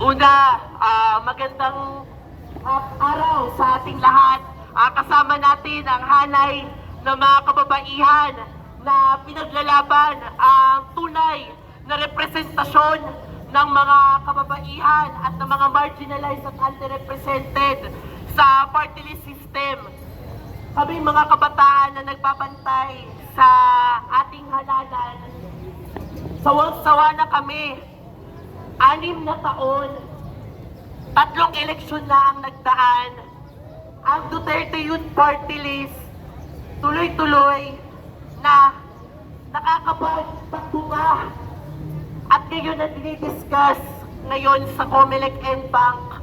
Una, magandang araw sa ating lahat. Kasama natin ang hanay ng mga kababaihan na pinaglalaban ang tunay na representasyon ng mga kababaihan at ng mga marginalized at underrepresented sa party list system. Kami mga kabataan na nagbabantay sa ating halalan, sawang-sawa na kami. 6 na taon, 3 eleksyon na ang nagdaan. Ang Duterte Youth Party List tuloy-tuloy na nakakapagpatunga at ngayon na dinidiscuss ngayon sa Comelec and Bank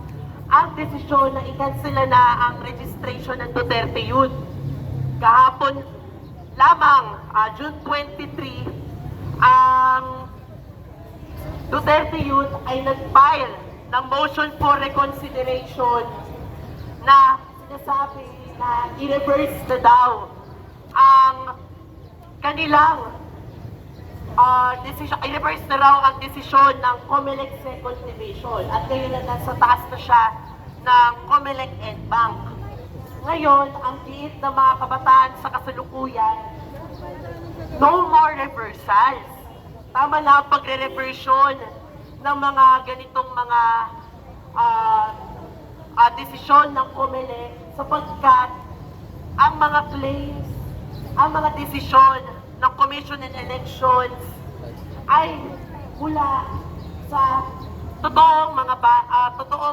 ang desisyon na i-cancel na ang registration ng Duterte Youth. Kahapon lamang, June 23, ang Duterte Youth ay nag-file ng motion for reconsideration na sinasabi na i-reverse na daw ang kanilang decision, i-reverse na raw ang desisyon ng Comelec Second Division at ngayon na nasa taas na siya ng Comelec and Bank. Ngayon, ang giit ng mga kabataan sa kasalukuyan, no more reversals. Tama na ang pagre-reversion ng mga ganitong mga desisyon ng Comelec sapagkat ang mga claims, ang mga desisyon ng Commission on Elections ay mula sa totoong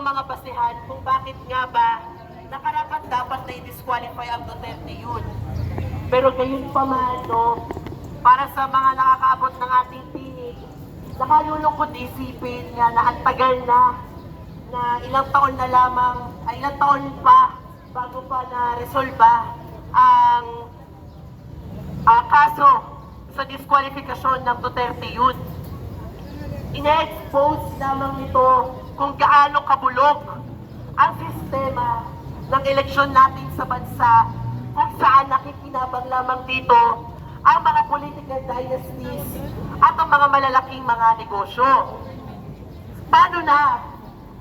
mga basihan kung bakit nga ba nakarapat dapat na i-disqualify ang Duterte Youth. Pero gayon pa man, no, para sa mga nakakaabot ng ating tinig, nakalulungkot isipin nga na ang tagal na ilang taon na lamang, ilang taon pa bago pa na-resolba ang kaso sa diskwalifikasyon ng Duterte Youth. Ina-expose lamang nito kung gaano kabulok ang sistema ng eleksyon natin sa bansa kung saan nakikinabang lamang dito ang mga political dynasties at ang mga malalaking mga negosyo. Paano na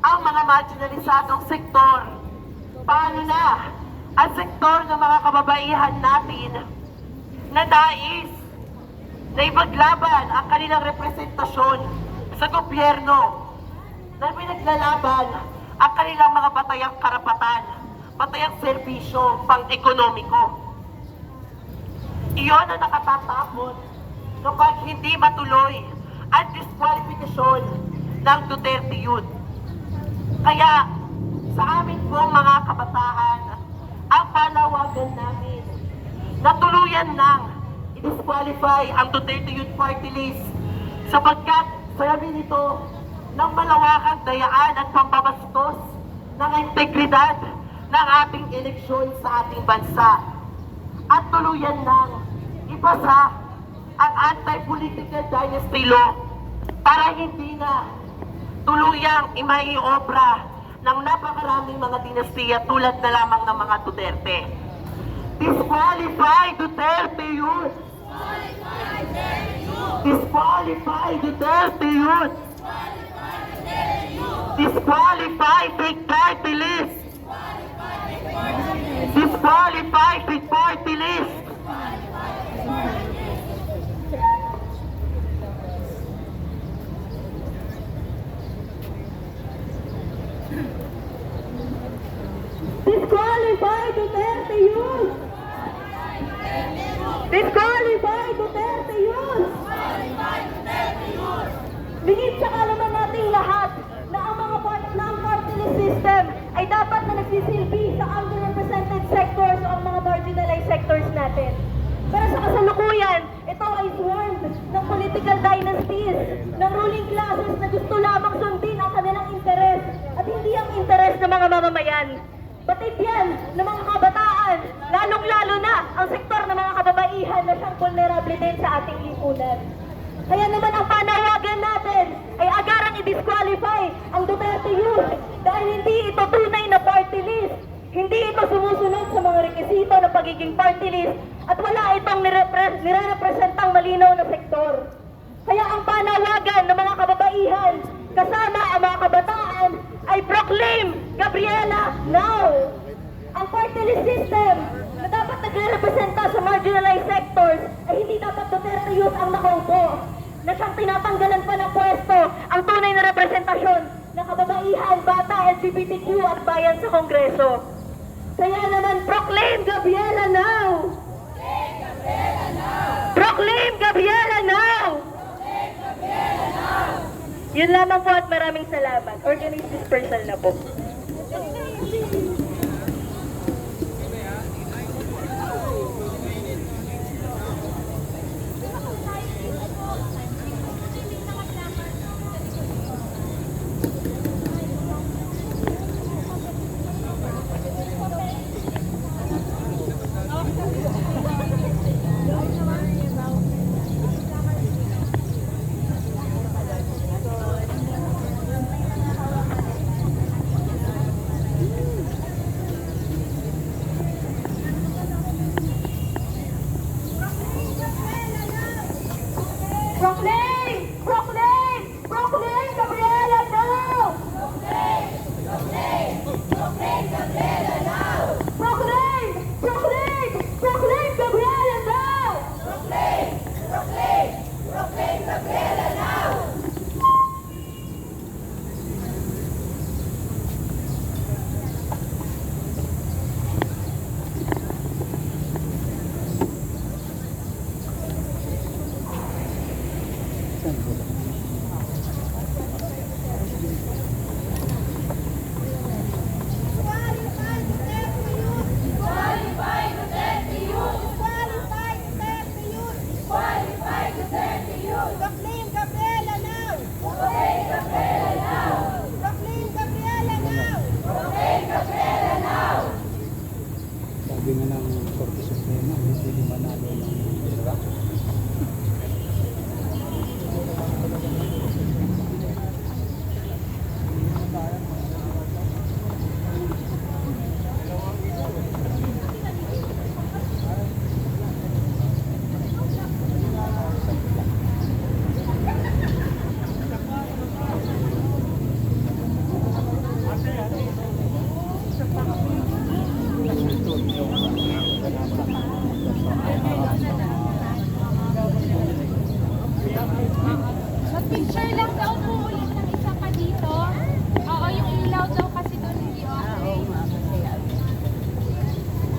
ang mga marginalisadong sektor? Paano na ang sektor ng mga kababaihan natin na nais na ipaglaban ang kanilang representasyon sa gobyerno, na pinaglalaban ang kanilang mga batayang karapatan, batayang serbisyo pang-ekonomiko? Iyon ang nakatatakot kapag hindi matuloy ang disqualification ng Duterte Youth. Kaya sa amin pong mga kabataan, ang panawagan namin na tuluyan nang i-disqualify ang Duterte Youth Party List sapagkat sabi nito ng malawakang dayaan at pambabastos ng integridad ng ating eleksyon sa ating bansa. At tuluyan nang ipasa ang anti-political dynasty law para hindi na tuluyang imaiobra ng napakaraming mga dinastiya tulad na lamang ng mga Duterte. Disqualify Duterte Youth! Disqualify Duterte Youth! Disqualify Big Party List! Disqualify Big Party List! Disqualify Duterte Youth! Disqualify Duterte Youth! Lingid sa kalaman nating lahat na ang mga party list system ay dapat na nagsisilbi sa underrepresented sectors o ang mga marginalized sectors natin. Pero sa kasalukuyan, ito ay swarmed ng political dynasties, ng ruling classes na gusto lamang sundin ang kanilang interes at hindi ang interes ng mga mamamayan. Batid yan ng mga kabataan, lalong-lalo na ang sektor ng mga kababaihan na siyang vulnerable din sa ating lipunan. Kaya naman ang panawagan natin ay agarang i-disqualify ang Duterte Youth dahil hindi ito tunay na party list. Hindi ito sumusunod sa mga rekisito ng pagiging party list at wala itong nire-representang malinaw na sektor. Kaya ang panawagan ng mga kababaihan kasama ang mga kabataan Proclaim Gabriela now! Ang party list system na dapat nagre-representa sa marginalized sectors ay hindi dapat Duterte Youth ang nakaupo na siyang tinatanggalan pa ng pwesto ang tunay na representasyon ng kababaihan, bata, LGBTQ at bayan sa Kongreso. Kaya naman, Proclaim Gabriela now! Proclaim Gabriela now! Yun lamang po at maraming salamat. Organize dispersal na po. Proclaim! Proclaim! Proclaim Gabriela now! Proclaim! Proclaim! Proclaim Gabriela now! Proclaim Gabriela now! Proclaim Gabriela now! Proclaim Gabriela now! Sabi nga ng Korte Suprema, hindi manalo yung Iraq. Mag-picture lang daw po ulit ng isa pa dito. Oo, yung ilaw daw kasi doon hindi okay.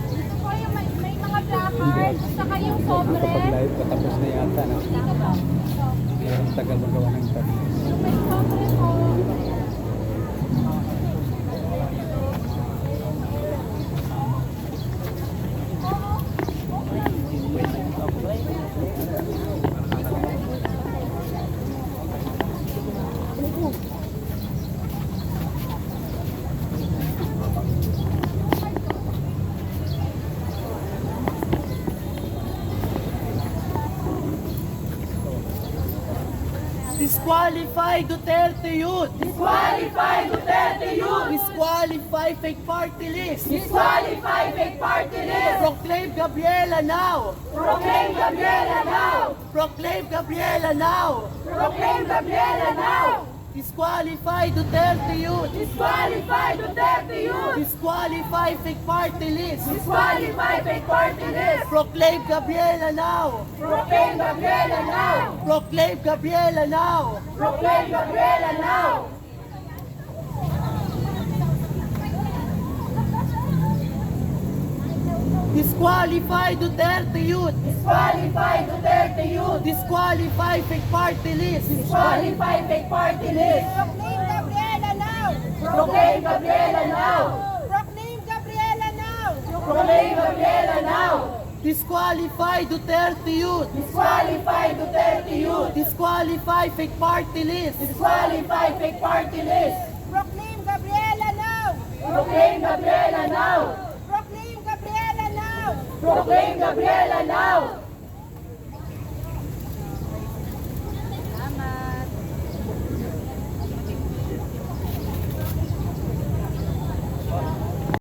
Dito po yung may mga placards, saka yung sobre. Kapag-live, patapos na yata na. Dito po. Ito. Kaya ang tagal magawa ng tabi. Yung may sobre po. Disqualify Duterte Youth! Disqualify Duterte Youth! Disqualify fake party list! Disqualify fake party list! Proclaim Gabriela now! Proclaim Gabriela now! Proclaim Gabriela now! Proclaim Gabriela now! Disqualify Duterte Youth! Disqualify Duterte Youth! Disqualify fake party list! Disqualify fake party list! Proclaim Gabriela now! Proclaim Gabriela now! Proclaim Gabriela now! Proclaim Gabriela now! Disqualify Duterte Youth! Disqualify Duterte Youth! Disqualify fake party list! Disqualify fake party list! Proclaim Gabriela now! Proclaim Gabriela now! Proclaim Gabriela now! Proclaim Gabriela now! Disqualify Duterte Youth! Disqualify Duterte Youth! Disqualify fake party list! Disqualify fake party list! Proclaim Gabriela now! Proclaim Gabriela now! Proclaim Gabriela now! Proclaim Gabriela now!